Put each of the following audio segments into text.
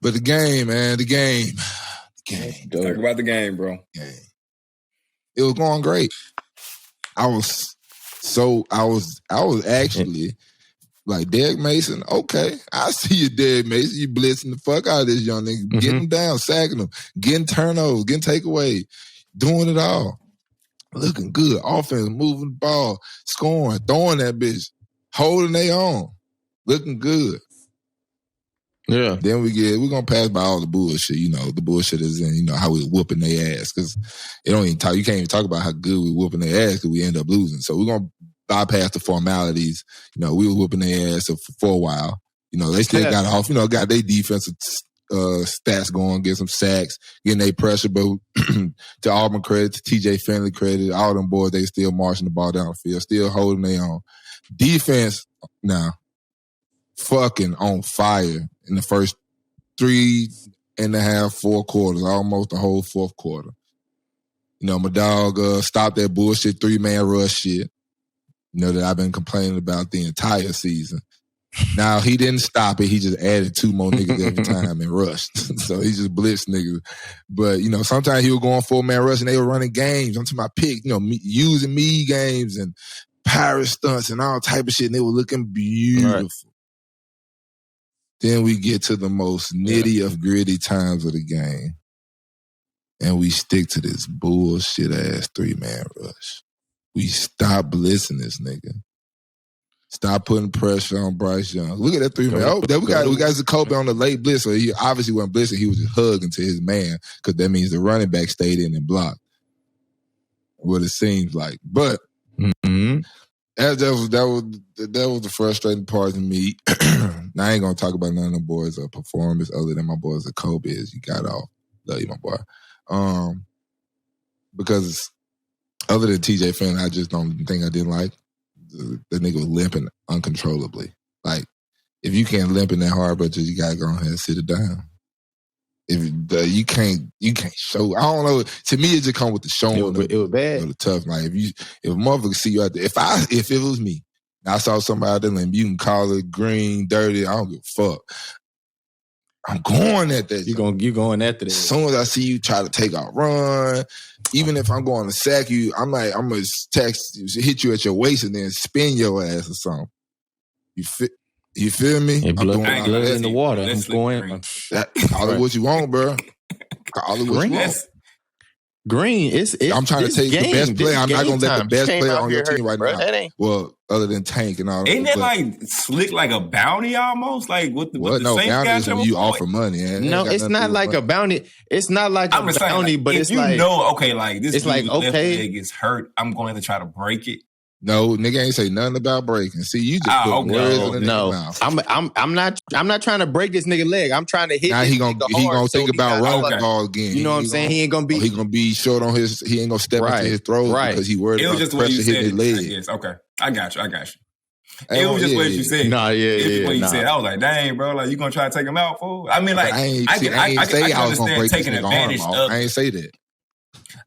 But the game, man, the game. Talk about the game, bro. It was going great. I was actually like Derek Mason. Okay, I see you, Derek Mason. You blitzing the fuck out of this young nigga, getting him down, sacking him, getting turnovers, getting takeaway, doing it all, looking good. Offense, moving the ball, scoring, throwing that bitch, holding their own, looking good. Yeah. Then we're gonna pass by all the bullshit. You know, the bullshit is in, how we whooping their ass, because you can't even talk about how good we whooping their ass because we end up losing. So we're gonna bypass the formalities. We were whooping their ass for a while. They still got off, got their defensive stats going, get some sacks, getting their pressure, but to Auburn credit, to TJ Finley credit, all them boys, they still marching the ball down the field, still holding their own. Defense now, fucking on fire in the first 3.5, 4 quarters, almost the whole fourth quarter. My dog stopped that bullshit 3-man rush shit, that I've been complaining about the entire season. Now, he didn't stop it. He just added 2 more niggas every time and rushed. So he just blitzed niggas. But, sometimes he was going 4-man rush and they were running games. I'm talking about using me games and pirate stunts and all type of shit, and they were looking beautiful. Right. Then we get to the most nitty of gritty times of the game, and we stick to this bullshit-ass 3-man rush. We stop blitzing this nigga. Stop putting pressure on Bryce Young. Look at that 3-man. Oh, we got Zacoby on the late blitz, so he obviously wasn't blitzing. He was just hugging to his man, because that means the running back stayed in and blocked. What it seems like. But that was the frustrating part to me. Now, I ain't gonna talk about none of the boys' performance other than my boys at Kobe as you got off. Love you, my boy. Because other than TJ Finley, I just don't think I didn't like. The nigga was limping uncontrollably. Like, if you can't limp in that hard, but you gotta go ahead and sit it down. If you can't show. I don't know. To me, it just come with the showing. It was bad. The tough. Like if a motherfucker see you out there. If it was me, I saw somebody out there limp, you can call it green, dirty. I don't give a fuck. I'm going at that. You going after that. As soon as I see you try to take out run, even if I'm going to sack you, I'm gonna hit you at your waist and then spin your ass or something. You feel me? I'm blood in the water. I'm going. Call it what you want, bro. Call it what you want. Green. I'm trying to take the best player. I'm not gonna let the best player on your team right now. Well, other than Tank and all that. Ain't that like slick like a bounty almost? Like with the Saints bounty is when you offer money. No, it's not like a bounty. It's not like a bounty, but it's like okay, like this. It's like left leg is hurt. I'm going to try to break it. No, nigga ain't say nothing about breaking. See, you just put words in the nigga mouth. I'm not trying to break this nigga leg. I'm trying to hit. Now he gonna think about running the ball again. You know what I'm saying? He ain't gonna be. He gonna be short on his. He ain't gonna step into his throws because he worried about the pressure hitting his leg. Yes, okay, I got you. It was just what you said. Nah, yeah. What you said. I was like, dang, bro, like you gonna try to take him out, fool? I mean, like I can understand taking advantage of. I ain't say that.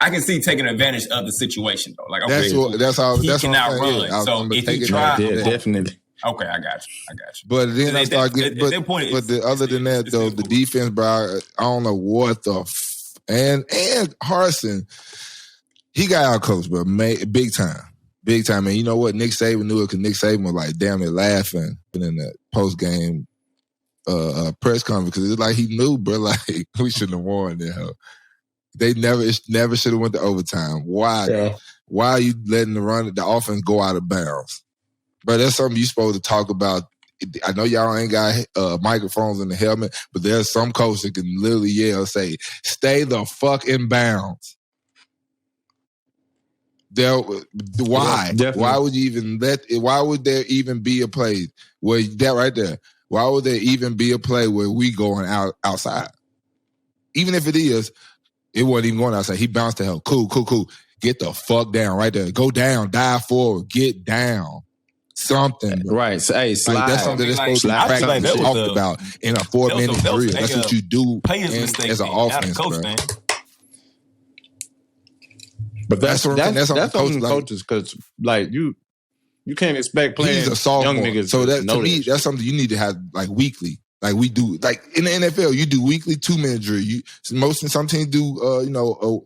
I can see taking advantage of the situation though. Like, okay, that's all. He That's can outrun. So if he try, definitely. Okay, I got you. But then I start getting. Other than that, though, the defense, bro, I don't know what and Harsin, he got outcoached, bro, big time. And you know what? Nick Saban knew it because Nick Saban was like damn near laughing in the post game press conference because it's like he knew, bro. Like we shouldn't have won that. They never should have went to overtime. Why? Yeah. Why are you letting the offense go out of bounds? But that's something you're supposed to talk about. I know y'all ain't got microphones in the helmet, but there's some coach that can literally yell, say, "Stay the fuck in bounds." Why? Yeah, why would you even why would there even be a play where that right there? Why would there even be a play where we going outside? Even if it is, it wasn't even going outside. He bounced to hell. Cool. Get the fuck down right there. Go down. Dive forward. Get down. Something. Bro. Right. So, hey, slide. Like, that's something that's supposed to be practiced and talked about in a 4-minute drill. That's what you do as an offense, bro. But that's on coaches because, like, you can't expect playing young niggas. So that to me, that's something you need to have like weekly. Like we do, like in the NFL, you do weekly 2-minute drill. Some teams do,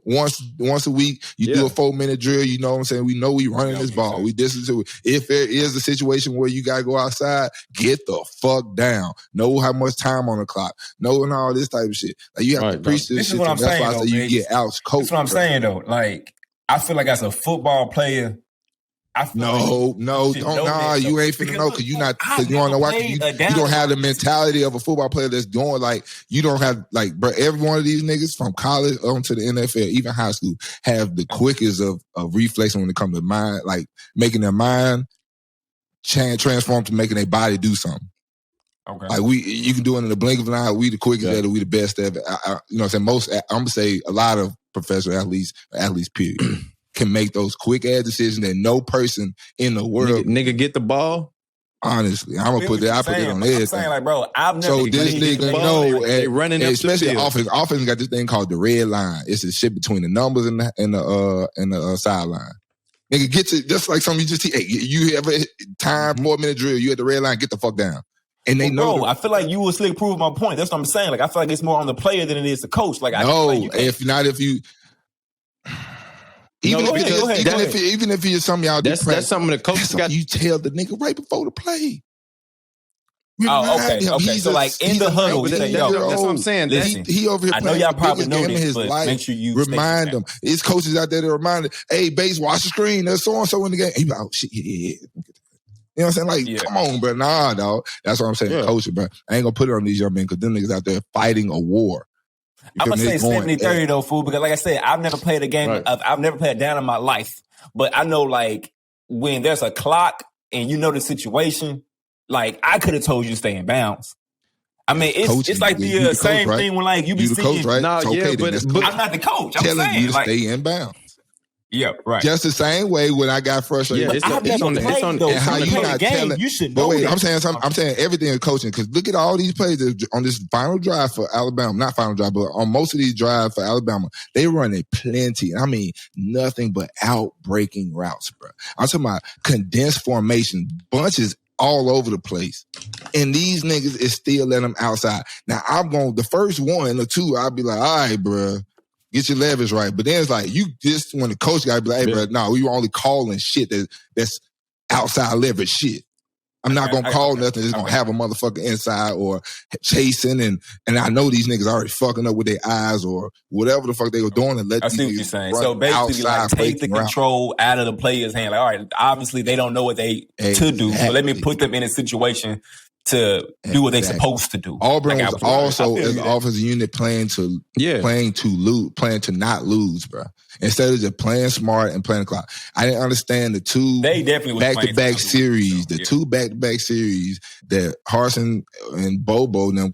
once a week, you do a 4-minute drill. You know what I'm saying? We know we running this ball. We distance to it. If there is a situation where you got to go outside, get the fuck down. Know how much time on the clock. Know and all this type of shit. Like you have to preach this shit. That's why I say you get out coached. That's what I'm saying though. Like, I feel like as a football player, you ain't finna know because you don't know why. You don't have the mentality of a football player that's doing like you don't have like, bro. Every one of these niggas from college on to the NFL, even high school, have the quickest of reflexes when it comes to mind, like making their mind transform to making their body do something. Okay, like you can do it in the blink of an eye. We the quickest at it. We the best at it. You know what I'm saying? I'm gonna say a lot of professional athletes period. Can make those quick ass decisions that no person in the world nigga get the ball. Honestly, I'm gonna put it on everything. I'm saying, like, bro, I've never. So this nigga know, they running especially offense. Offense got this thing called the red line. It's the shit between the numbers and the sideline. Nigga, get to just like something you just. Hey, you have a time 4-minute drill. You at the red line. Get the fuck down. And they know. Bro, I feel like you will slick prove my point. That's what I'm saying. Like, I feel like it's more on the player than it is the coach. Like, if you. Even if you're something y'all do, that's something the coach got. You tell the nigga right before the play. Okay. So like in the huddle, that's what I'm saying. Listen, he over here. I know y'all probably know this, but make sure you remind them. It's coaches out there that remind them, hey, base, watch the screen. There's so and so in the game. He like, oh shit, yeah. You know what I'm saying? Like, come on, bro. Nah, dog. That's what I'm saying. Coaching, bro. I ain't gonna put it on these young men because them niggas out there fighting a war. I'm gonna say 70-30 though, fool, because like I said, I've never played a game I've never played down in my life. But I know like when there's a clock and you know the situation, like I could have told you to stay in bounds. I mean, it's like the same coach, thing when like you be seeing. Coach, right? But I'm not the coach. I'm telling saying, you to stay in bounds. Yeah, right. Just the same way when I got frustrated. Yeah, it's on and how you not telling. You should know. Wait, I'm saying everything in coaching because look at all these plays on this final drive for Alabama. Not final drive, but on most of these drives for Alabama, they running plenty. I mean, nothing but out-breaking routes, bro. I'm talking about condensed formation, bunches all over the place. And these niggas is still letting them outside. Now, I'm going, the first one or two, I'll be like, all right, bro. Get your leverage right. But then it's like, you just, when the coach got to be like, hey, bro, no, we were only calling shit that's outside leverage shit. I'm not going to call nothing that's going to have a motherfucker inside or chasing. And I know these niggas already fucking up with their eyes or whatever the fuck they were doing and let these niggas what you're saying. So basically, like, take the control out of the player's hand. Like, all right, obviously they don't know what they to do. So let me put them in a situation to do what they're supposed to do. Auburn was also as an offensive unit playing to not lose, bro. Instead of just playing smart and playing the clock. I didn't understand the two back-to-back series, two back-to-back series that Harsin and Bobo and them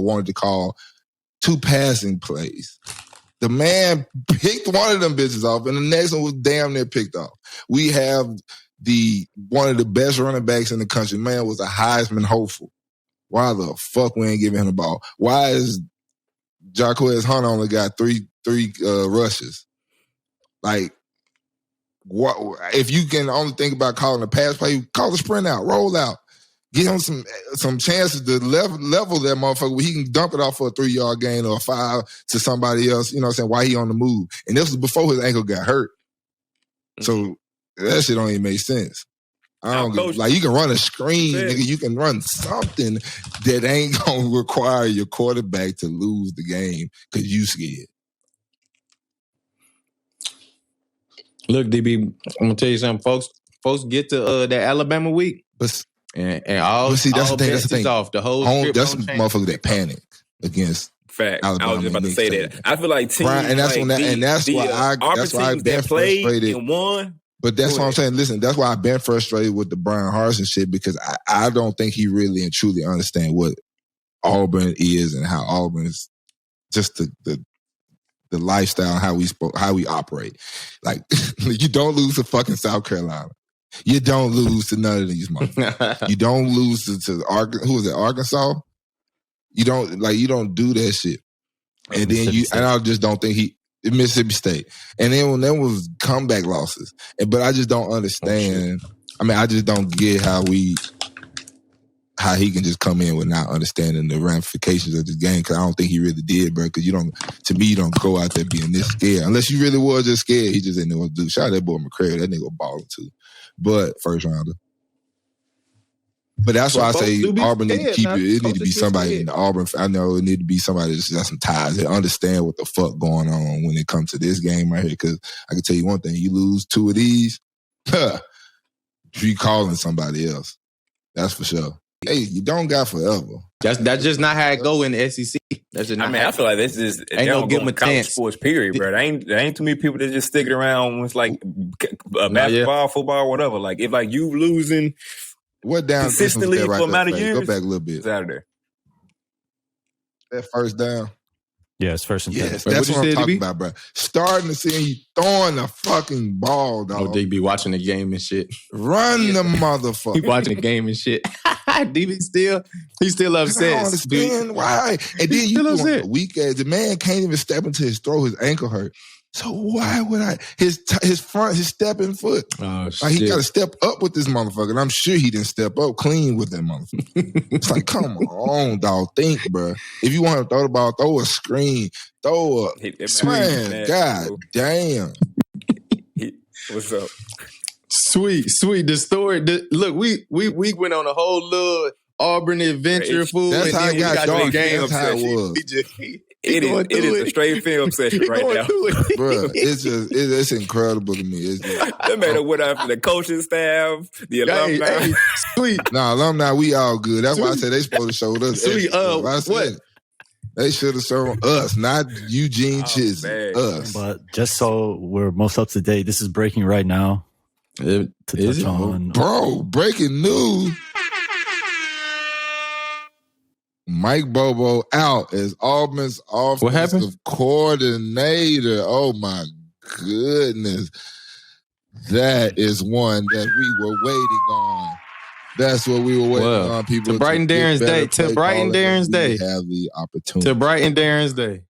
wanted to call two passing plays. The man picked one of them bitches off, and the next one was damn near picked off. We have one of the best running backs in the country. Man was a Heisman hopeful. Why the fuck we ain't giving him the ball? Why is Jarquez Hunter only got three rushes? Like, what if you can only think about calling a pass play? Call the sprint out, roll out, give him some chances to level that motherfucker where he can dump it off for a 3-yard gain or a 5 to somebody else. You know what I'm saying? Why he on the move? And this was before his ankle got hurt. So that shit don't even make sense. You can run a screen, nigga. You can run something that ain't gonna require your quarterback to lose the game because you scared. Look, DB, I'm gonna tell you something, folks. Folks get to that Alabama week, and all. But see, that's the thing. That's the thing. Off the whole. That's motherfuckers that panic against. Fact. Alabama. I was just about to say that. I feel like teams, Brian, and that's why I've been frustrated and won. But that's what I'm saying. Listen, that's why I've been frustrated with the Brian Harsin shit because I don't think he really and truly understands what Auburn is and how Auburn is just the lifestyle and how we operate. Like, you don't lose to fucking South Carolina. You don't lose to none of these motherfuckers. You don't lose to Arkansas? You don't do that shit. And then I just don't think Mississippi State. And then when there was comeback losses. But I just don't understand. I mean, I just don't get how we how he can just come in with not understanding the ramifications of this game, because I don't think he really did, bro. Because you don't go out there being this scared. Unless you really was just scared, he just didn't know what to do. Shout out that boy McCray, that nigga balling too. But first rounder. But that's why I say Auburn need to keep it. It need to be somebody in the Auburn. I know it need to be somebody that's got some ties that understand what the fuck going on when it comes to this game right here. Because I can tell you one thing: you lose 2 of these, you calling somebody else. That's for sure. Hey, you don't got forever. That's just not how it go in the SEC. That's just not. I mean, I feel like this is ain't no give them a chance. Sports period, bro. There ain't too many people that just stick it around when it's like basketball, football, whatever. Like if like you losing. What down consistently for amount of years? Go back a little bit. It's out of there. That first down. Yeah, it's first and 10. Yes, that's what I'm talking about, bro. Starting to see you throwing the fucking ball, dog. Oh, they be watching the game and shit. Run the motherfucker. He watching the game and shit. DB still upset. I don't understand why. And then you doing a weak ass. The man can't even step into his throw. His ankle hurt. So why would I? His stepping foot. Oh, like he got to step up with this motherfucker. And I'm sure he didn't step up clean with that motherfucker. It's like, come on, dog. Think, bro. If you want to throw the ball, throw a screen. Throw a man. God damn. What's up? Sweet. The story. Look, we went on a whole little Auburn adventure, fool. That's how it got dark. That's how it was. It is a straight film session right now. Bro, it's incredible to me. It's just, that made it went after the coaching staff, the alumni. Hey, sweet. Nah, alumni, we all good. That's why I said they supposed to show us. Sweet, what? They should have shown us, not Eugene Chisholm. Us. But just so we're most up to date, this is breaking right now. Bro, breaking news. Mike Bobo out as Auburn's offensive coordinator. Oh my goodness. That is one that we were waiting on. That's what we were waiting on, people. To brighten Daren's day. We have the opportunity. To brighten Daren's day.